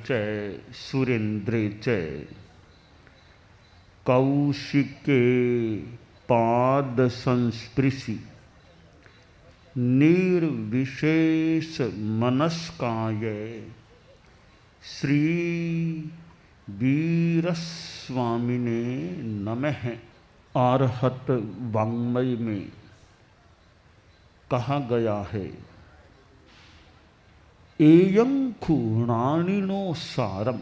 च सुरेन्द्रे च कौशिके पाद संस्पृशि निर्विशेष मनस्काय श्री वीरस्वामिने नमः। आर्हत वाङ्मय में कहा गया है, एयं खूणानिनो सारम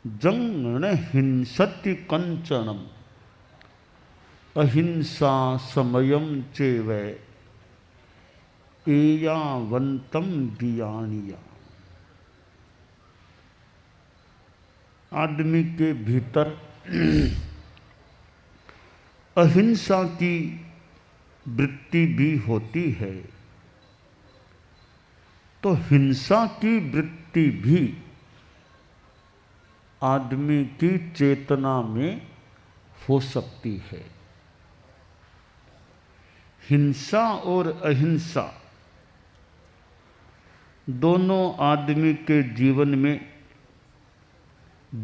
जंगण हिंसति कंचनम अहिंसा समयम चेव एयावंतम दियानिया। आदमी के भीतर अहिंसा की वृत्ति भी होती है, तो हिंसा की वृत्ति भी आदमी की चेतना में हो सकती है। हिंसा और अहिंसा दोनों आदमी के जीवन में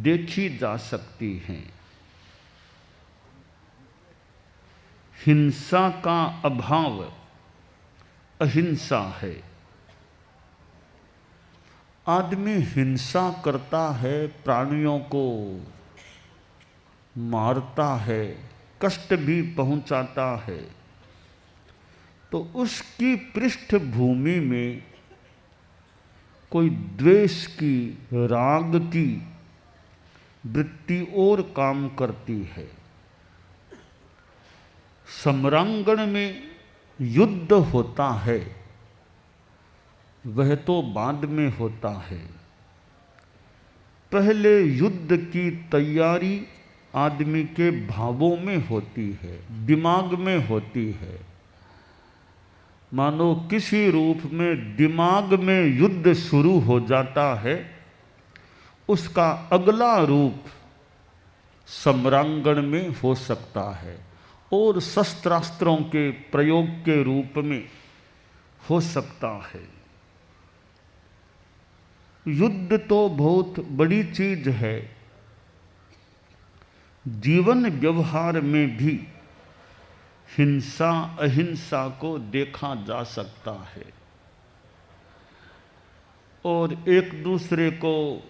देखी जा सकती हैं। हिंसा का अभाव अहिंसा है। आदमी हिंसा करता है, प्राणियों को मारता है, कष्ट भी पहुंचाता है, तो उसकी पृष्ठभूमि में कोई द्वेष की, राग की वृत्ति और काम करती है। सम्रांगण में युद्ध होता है, वह तो बाद में होता है। पहले युद्ध की तैयारी आदमी के भावों में होती है, दिमाग में होती है। मानो किसी रूप में दिमाग में युद्ध शुरू हो जाता है, उसका अगला रूप सम्रांगण में हो सकता है और शस्त्रास्त्रों के प्रयोग के रूप में हो सकता है। युद्ध तो बहुत बड़ी चीज है। जीवन व्यवहार में भी हिंसा अहिंसा को देखा जा सकता है और एक दूसरे को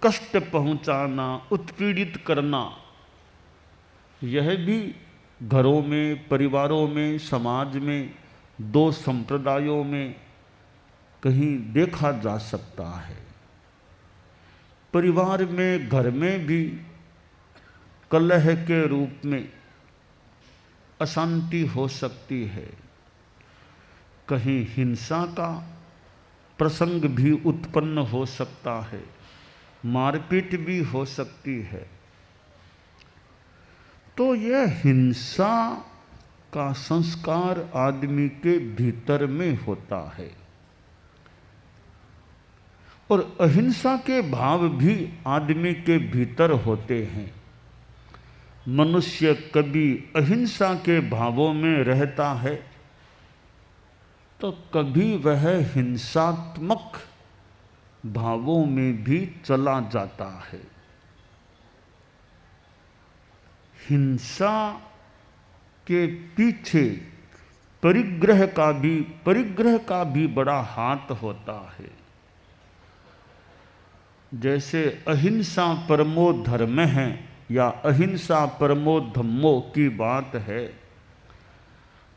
कष्ट पहुंचाना, उत्पीड़ित करना, यह भी घरों में, परिवारों में, समाज में, दो संप्रदायों में कहीं देखा जा सकता है। परिवार में, घर में भी कलह के रूप में अशांति हो सकती है। कहीं हिंसा का प्रसंग भी उत्पन्न हो सकता है, मारपीट भी हो सकती है। तो यह हिंसा का संस्कार आदमी के भीतर में होता है और अहिंसा के भाव भी आदमी के भीतर होते हैं। मनुष्य कभी अहिंसा के भावों में रहता है तो कभी वह हिंसात्मक भावों में भी चला जाता है। हिंसा के पीछे परिग्रह का भी बड़ा हाथ होता है। जैसे अहिंसा परमो धर्म है या अहिंसा परमो धम्मो की बात है,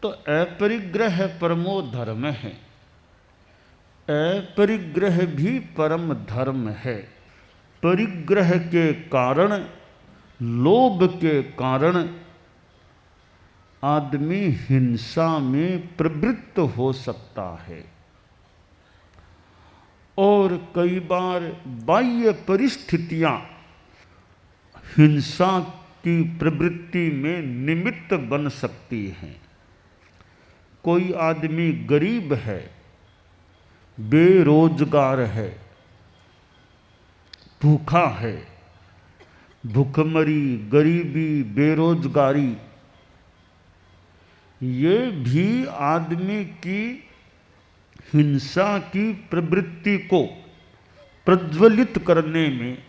तो अपरिग्रह परमो धर्म है। अपरिग्रह भी परम धर्म है। परिग्रह के कारण, लोभ के कारण आदमी हिंसा में प्रवृत्त हो सकता है और कई बार बाह्य परिस्थितियां हिंसा की प्रवृत्ति में निमित्त बन सकती हैं। कोई आदमी गरीब है, बेरोजगार है, भूखा है, भूखमरी, गरीबी, बेरोजगारी, ये भी आदमी की हिंसा की प्रवृत्ति को प्रज्वलित करने में,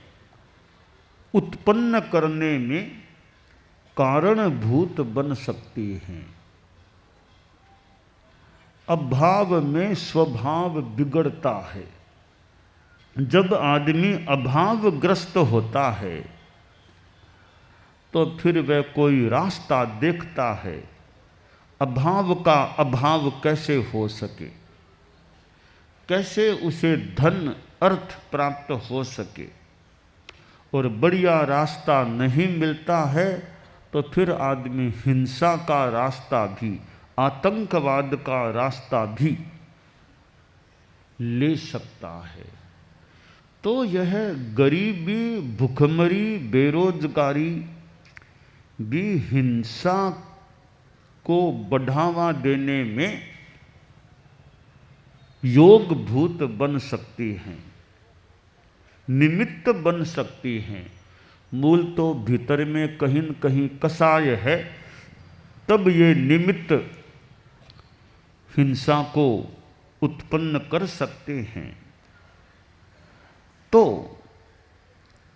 उत्पन्न करने में कारणभूत बन सकती हैं। अभाव में स्वभाव बिगड़ता है। जब आदमी अभावग्रस्त होता है तो फिर वह कोई रास्ता देखता है, अभाव का अभाव कैसे हो सके, कैसे उसे धन अर्थ प्राप्त हो सके, और बढ़िया रास्ता नहीं मिलता है तो फिर आदमी हिंसा का रास्ता भी, आतंकवाद का रास्ता भी ले सकता है। तो यह गरीबी, भुखमरी, बेरोजगारी भी हिंसा को बढ़ावा देने में योगभूत बन सकती हैं, निमित्त बन सकती हैं। मूल तो भीतर में कहीं न कहीं कसाय है, तब ये निमित्त हिंसा को उत्पन्न कर सकते हैं। तो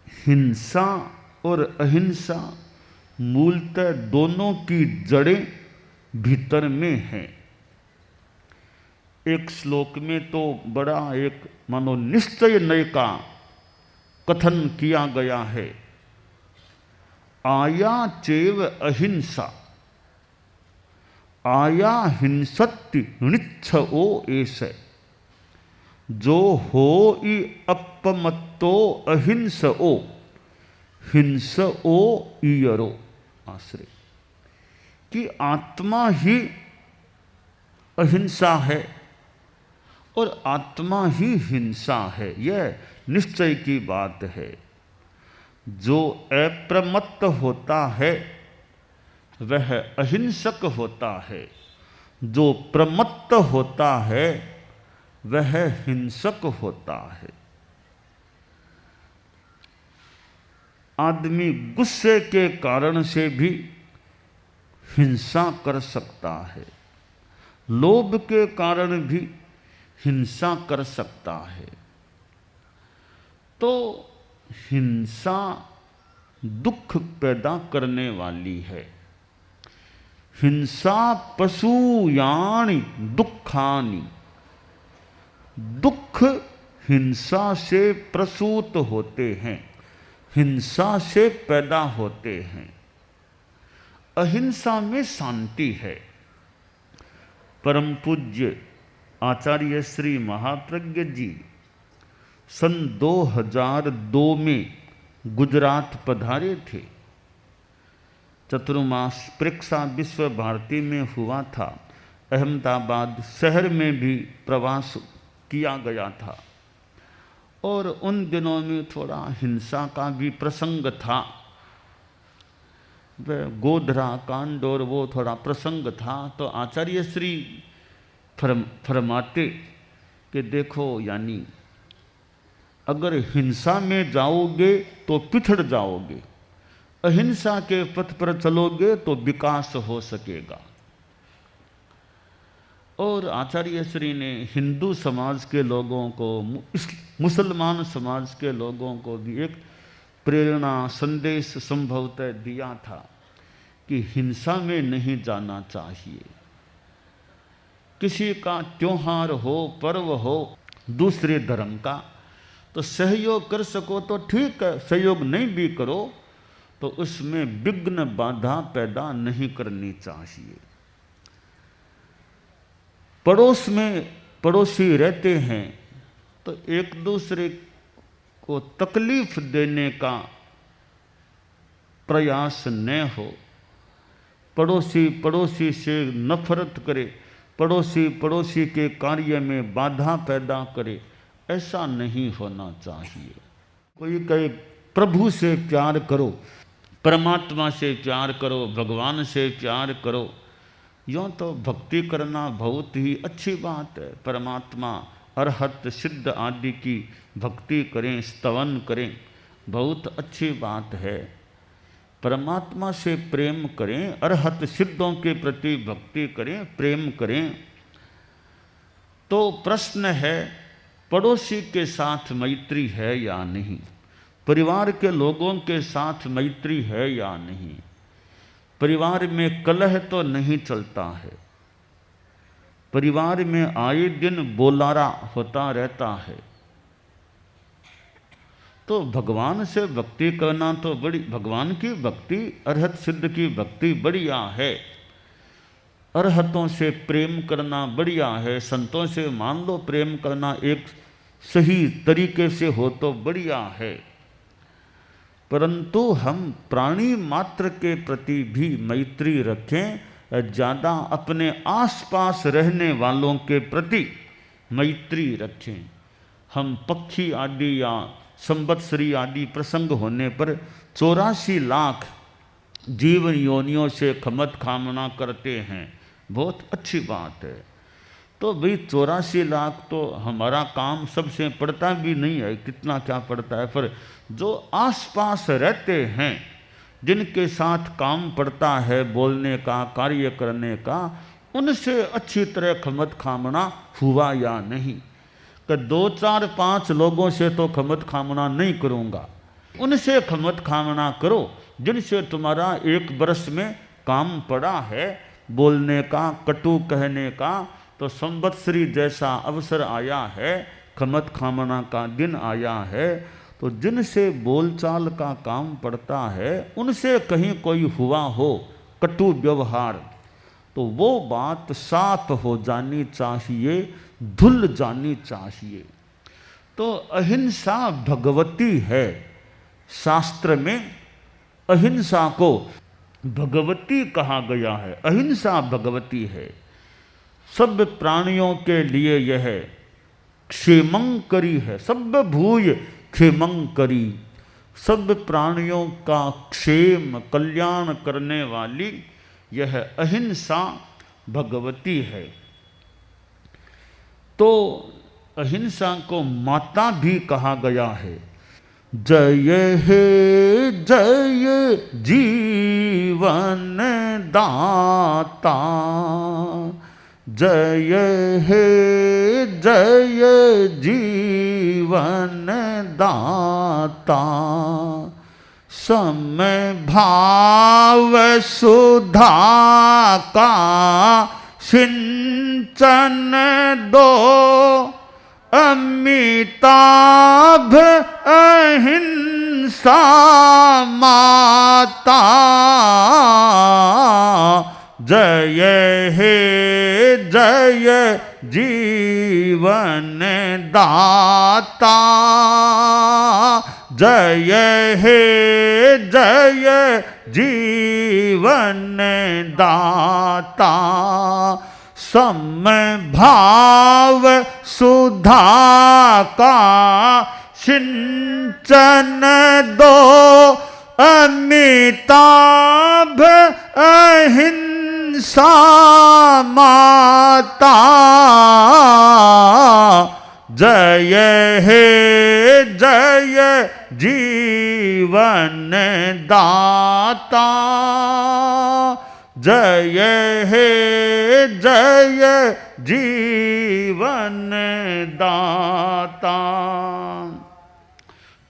हिंसा और अहिंसा मूलतः दोनों की जड़ें भीतर में हैं। एक श्लोक में तो बड़ा एक मानो निश्चय नय का कथन किया गया है, आया चैव अहिंसा, आया हिंसत्ति निच्छओ ऐसे, जो हो ई अपमत्तो अहिंसओ, हिंसओ ईयरो। आश्रय कि आत्मा ही अहिंसा है और आत्मा ही हिंसा है, यह निश्चय की बात है। जो अप्रमत्त होता है वह अहिंसक होता है, जो प्रमत्त होता है वह हिंसक होता है। आदमी गुस्से के कारण से भी हिंसा कर सकता है, लोभ के कारण भी हिंसा कर सकता है। तो हिंसा दुख पैदा करने वाली है। हिंसा पशुयानि दुखानि, दुख हिंसा से प्रसूत होते हैं, हिंसा से पैदा होते हैं। अहिंसा में शांति है। परम पूज्य आचार्य श्री महाप्रज्ञ जी सन 2002 में गुजरात पधारे थे। चतुर्मास परीक्षा विश्व भारती में हुआ था। अहमदाबाद शहर में भी प्रवास किया गया था और उन दिनों में थोड़ा हिंसा का भी प्रसंग था। वह गोधरा कांड और वो थोड़ा प्रसंग था। तो आचार्य श्री फरमाते कि देखो, यानी अगर हिंसा में जाओगे तो पिछड़ जाओगे, अहिंसा के पथ पर चलोगे तो विकास हो सकेगा। और आचार्य श्री ने हिंदू समाज के लोगों को, मुसलमान समाज के लोगों को भी एक प्रेरणा संदेश संभवतः दिया था कि हिंसा में नहीं जाना चाहिए। किसी का त्योहार हो, पर्व हो दूसरे धर्म का, तो सहयोग कर सको तो ठीक है, सहयोग नहीं भी करो तो उसमें विघ्न बाधा पैदा नहीं करनी चाहिए। पड़ोस में पड़ोसी रहते हैं तो एक दूसरे को तकलीफ देने का प्रयास न हो। पड़ोसी पड़ोसी से नफरत करे, पड़ोसी पड़ोसी के कार्य में बाधा पैदा करे, ऐसा नहीं होना चाहिए। कोई कहे प्रभु से प्यार करो, परमात्मा से प्यार करो, भगवान से प्यार करो, यूँ तो भक्ति करना बहुत ही अच्छी बात है। परमात्मा अरहत सिद्ध आदि की भक्ति करें, स्तवन करें, बहुत अच्छी बात है। परमात्मा से प्रेम करें, अरहत सिद्धों के प्रति भक्ति करें, प्रेम करें। तो प्रश्न है पड़ोसी के साथ मैत्री है या नहीं, परिवार के लोगों के साथ मैत्री है या नहीं, परिवार में कलह तो नहीं चलता है, परिवार में आए दिन बोलारा होता रहता है, तो भगवान से भक्ति करना तो बड़ी, भगवान की भक्ति अरहत सिद्ध की भक्ति बढ़िया है, अरहतों से प्रेम करना बढ़िया है, संतों से मान लो प्रेम करना एक सही तरीके से हो तो बढ़िया है, परंतु हम प्राणी मात्र के प्रति भी मैत्री रखें, ज़्यादा अपने आसपास रहने वालों के प्रति मैत्री रखें। हम पक्षी आदि या संवत्सरी आदि प्रसंग होने पर 84 लाख जीवन योनियों से खमत कामना करते हैं, बहुत अच्छी बात है। तो भाई 84 लाख तो हमारा काम सबसे पड़ता भी नहीं है, कितना क्या पड़ता है, पर जो आसपास रहते हैं, जिनके साथ काम पड़ता है बोलने का, कार्य करने का, उनसे अच्छी तरह खमत खामना हुआ या नहीं। कि 2, 4, 5 लोगों से तो खमत खामना नहीं करूँगा, उनसे खमत खामना करो जिनसे तुम्हारा 1 बरस में काम पड़ा है बोलने का, कटु कहने का। तो संवत्सरी जैसा अवसर आया है, खमत खामना का दिन आया है, तो जिनसे बोलचाल का काम पड़ता है उनसे कहीं कोई हुआ हो कटु व्यवहार, तो वो बात साफ हो जानी चाहिए, धुल जानी चाहिए। तो अहिंसा भगवती है, शास्त्र में अहिंसा को भगवती कहा गया है, अहिंसा भगवती है। सब प्राणियों के लिए यह क्षेमंकरी है, सब भूय क्षेमंकरी, सब प्राणियों का क्षेम कल्याण करने वाली यह अहिंसा भगवती है। तो अहिंसा को माता भी कहा गया है। जय हे जय जीवन दाता, जय हे जय जीवन दाता, समय भाव सुधा का सिंचन दो, अमिताभ अहिंसा माता, जय हे जय जीवन दाता, जय हे जय जीवन दाता, समय भाव सुधा का सिंचन दो, अमिताभ अहिंसा माता, जय हे जय जीवन दाता, जय हे जय जीवन दाता।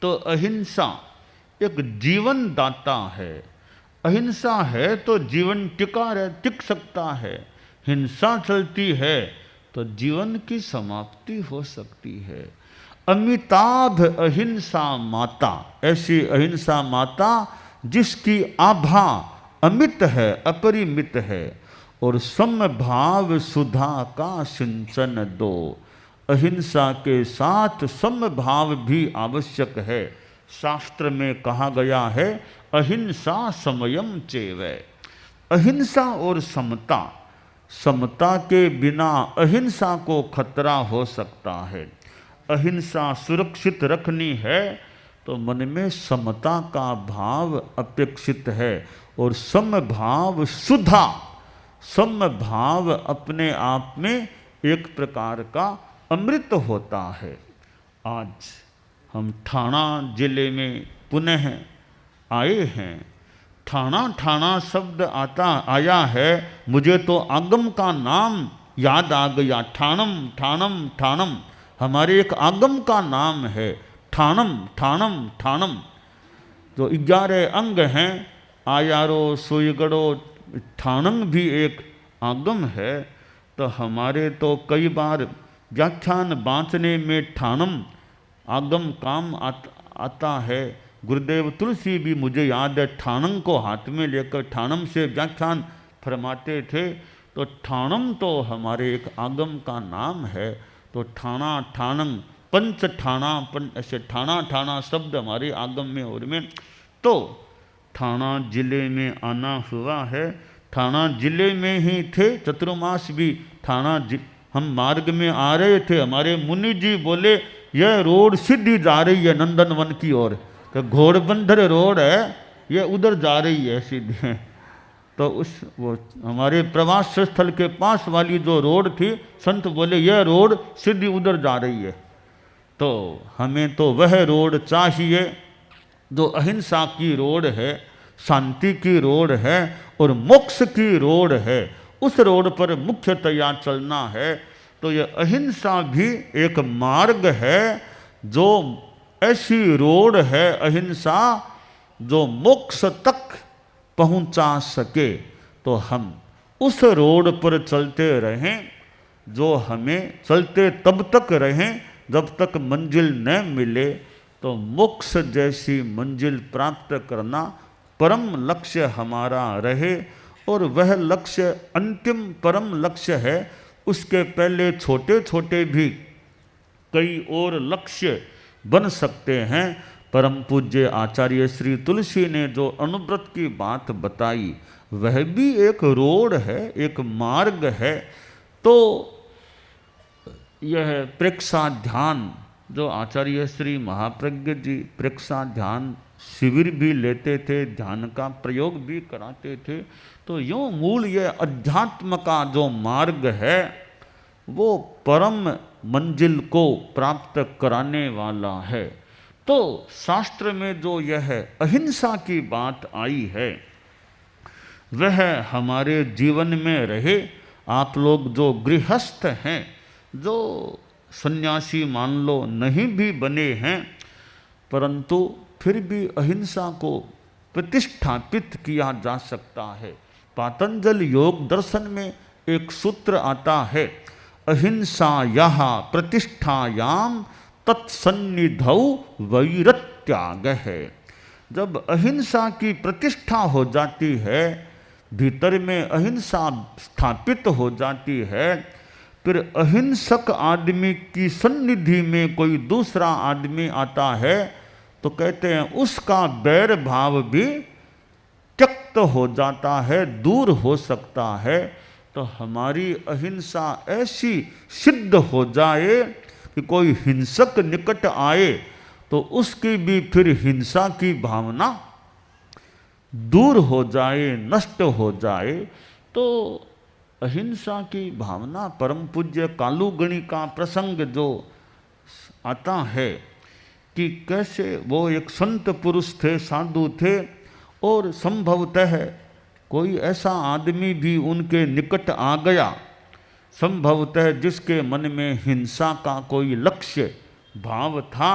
तो अहिंसा एक जीवन दाता है, अहिंसा है तो जीवन टिक सकता है, हिंसा चलती है तो जीवन की समाप्ति हो सकती है। अमिताभ अहिंसा माता, ऐसी अहिंसा माता जिसकी आभा अमित है, अपरिमित है, और समभाव सुधा का सिंचन दो। अहिंसा के साथ समभाव भी आवश्यक है। शास्त्र में कहा गया है अहिंसा समयम चेवै, अहिंसा और समता, समता के बिना अहिंसा को खतरा हो सकता है। अहिंसा सुरक्षित रखनी है तो मन में समता का भाव अपेक्षित है, और समभाव सुधा, समभाव अपने आप में एक प्रकार का अमृत होता है। आज हम ठाणा जिले में पुनः आए हैं। ठाणा ठाणा शब्द आया है, मुझे तो आगम का नाम याद आ गया, ठाणम ठाणम ठाणम। हमारे एक आगम का नाम है ठाणम ठाणम ठाणम। जो 11 अंग हैं, आयारो सुयगड़ो, ठाणम भी एक आगम है। तो हमारे तो कई बार व्याख्यान बांचने में ठाणम आगम काम आता है। गुरुदेव तुलसी भी मुझे याद है ठाणम को हाथ में लेकर ठाणम से व्याख्यान फरमाते थे। तो ठाणम तो हमारे एक आगम का नाम है। तो ठाणा ठाणम पंच ठाणा ऐसे ठाणा ठाणा शब्द हमारे आगम में और में। तो ठाणा जिले में आना हुआ है। ठाणा जिले में ही थे, चतुर्मास भी ठाणा हम मार्ग में आ रहे थे, हमारे मुनि जी बोले यह रोड सीधी जा रही है नंदनवन की ओर। तो घोड़बंदर रोड है, ये उधर जा रही है सीधे। तो वो हमारे प्रवास स्थल के पास वाली जो रोड थी, संत बोले यह रोड सीधी उधर जा रही है। तो हमें तो वह रोड चाहिए जो अहिंसा की रोड है, शांति की रोड है और मोक्ष की रोड है। उस रोड पर मुख्यतया चलना है। तो यह अहिंसा भी एक मार्ग है, जो ऐसी रोड है अहिंसा जो मोक्ष तक पहुंचा सके। तो हम उस रोड पर चलते रहें, जो हमें चलते तब तक रहें जब तक मंजिल न मिले। तो मोक्ष जैसी मंजिल प्राप्त करना परम लक्ष्य हमारा रहे। और वह लक्ष्य अंतिम परम लक्ष्य है। उसके पहले छोटे छोटे भी कई और लक्ष्य बन सकते हैं। परम पूज्य आचार्य श्री तुलसी ने जो अनुव्रत की बात बताई, वह भी एक रोड है, एक मार्ग है। तो यह प्रेक्षा ध्यान जो आचार्य श्री महाप्रज्ञ जी प्रेक्षा ध्यान शिविर भी लेते थे, ध्यान का प्रयोग भी कराते थे। तो यूँ मूल ये अध्यात्म का जो मार्ग है वो परम मंजिल को प्राप्त कराने वाला है। तो शास्त्र में जो यह अहिंसा की बात आई है वह हमारे जीवन में रहे। आप लोग जो गृहस्थ हैं, जो सन्यासी मान लो नहीं भी बने हैं, परंतु फिर भी अहिंसा को प्रतिष्ठापित किया जा सकता है। पातंजल योग दर्शन में एक सूत्र आता है, अहिंसायाः प्रतिष्ठायाम तत्सन्निधौ वैरत्याग है। जब अहिंसा की प्रतिष्ठा हो जाती है, भीतर में अहिंसा स्थापित हो जाती है, फिर अहिंसक आदमी की सन्निधि में कोई दूसरा आदमी आता है तो कहते हैं उसका बैर भाव भी त्यक्त हो जाता है, दूर हो सकता है। तो हमारी अहिंसा ऐसी सिद्ध हो जाए कि कोई हिंसक निकट आए तो उसकी भी फिर हिंसा की भावना दूर हो जाए, नष्ट हो जाए। तो अहिंसा की भावना, परम पूज्य कालूगणी का प्रसंग जो आता है कि कैसे वो एक संत पुरुष थे, साधु थे, और संभवतः कोई ऐसा आदमी भी उनके निकट आ गया, संभवतः जिसके मन में हिंसा का कोई लक्ष्य भाव था,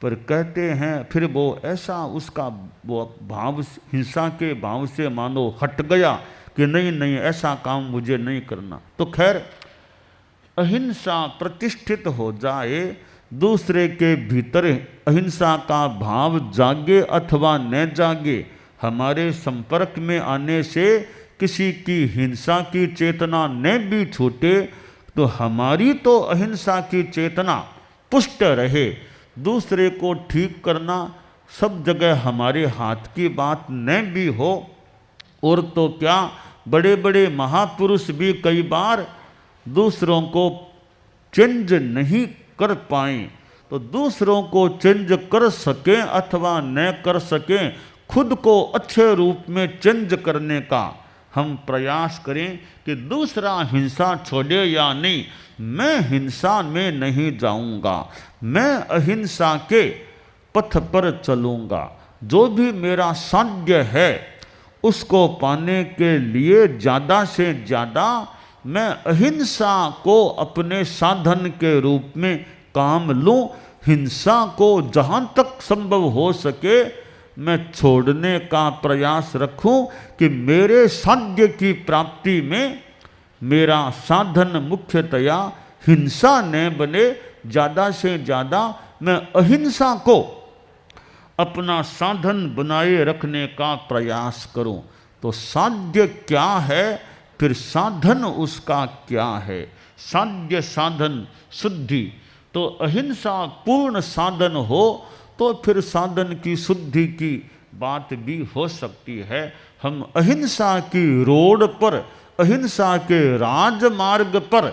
पर कहते हैं फिर वो ऐसा उसका वो भाव हिंसा के भाव से मानो हट गया कि नहीं नहीं ऐसा काम मुझे नहीं करना। तो खैर अहिंसा प्रतिष्ठित हो जाए, दूसरे के भीतर अहिंसा का भाव जागे अथवा न जागे, हमारे संपर्क में आने से किसी की हिंसा की चेतना न भी छूटे तो हमारी तो अहिंसा की चेतना पुष्ट रहे। दूसरे को ठीक करना सब जगह हमारे हाथ की बात न भी हो, और तो क्या बड़े बड़े महापुरुष भी कई बार दूसरों को चेंज नहीं कर पाए। तो दूसरों को चेंज कर सकें अथवा न कर सकें, खुद को अच्छे रूप में चेंज करने का हम प्रयास करें कि दूसरा हिंसा छोड़े या नहीं। मैं हिंसा में नहीं जाऊंगा, मैं अहिंसा के पथ पर चलूंगा। जो भी मेरा साध्य है उसको पाने के लिए ज़्यादा से ज़्यादा मैं अहिंसा को अपने साधन के रूप में काम लूं, हिंसा को जहाँ तक संभव हो सके मैं छोड़ने का प्रयास रखूं कि मेरे साध्य की प्राप्ति में मेरा साधन मुख्यतया हिंसा न बने, ज़्यादा से ज़्यादा मैं अहिंसा को अपना साधन बनाए रखने का प्रयास करूं। तो साध्य क्या है, फिर साधन उसका क्या है। साध्य साधन शुद्धि, तो अहिंसा पूर्ण साधन हो तो फिर साधन की शुद्धि की बात भी हो सकती है। हम अहिंसा की रोड पर, अहिंसा के राजमार्ग पर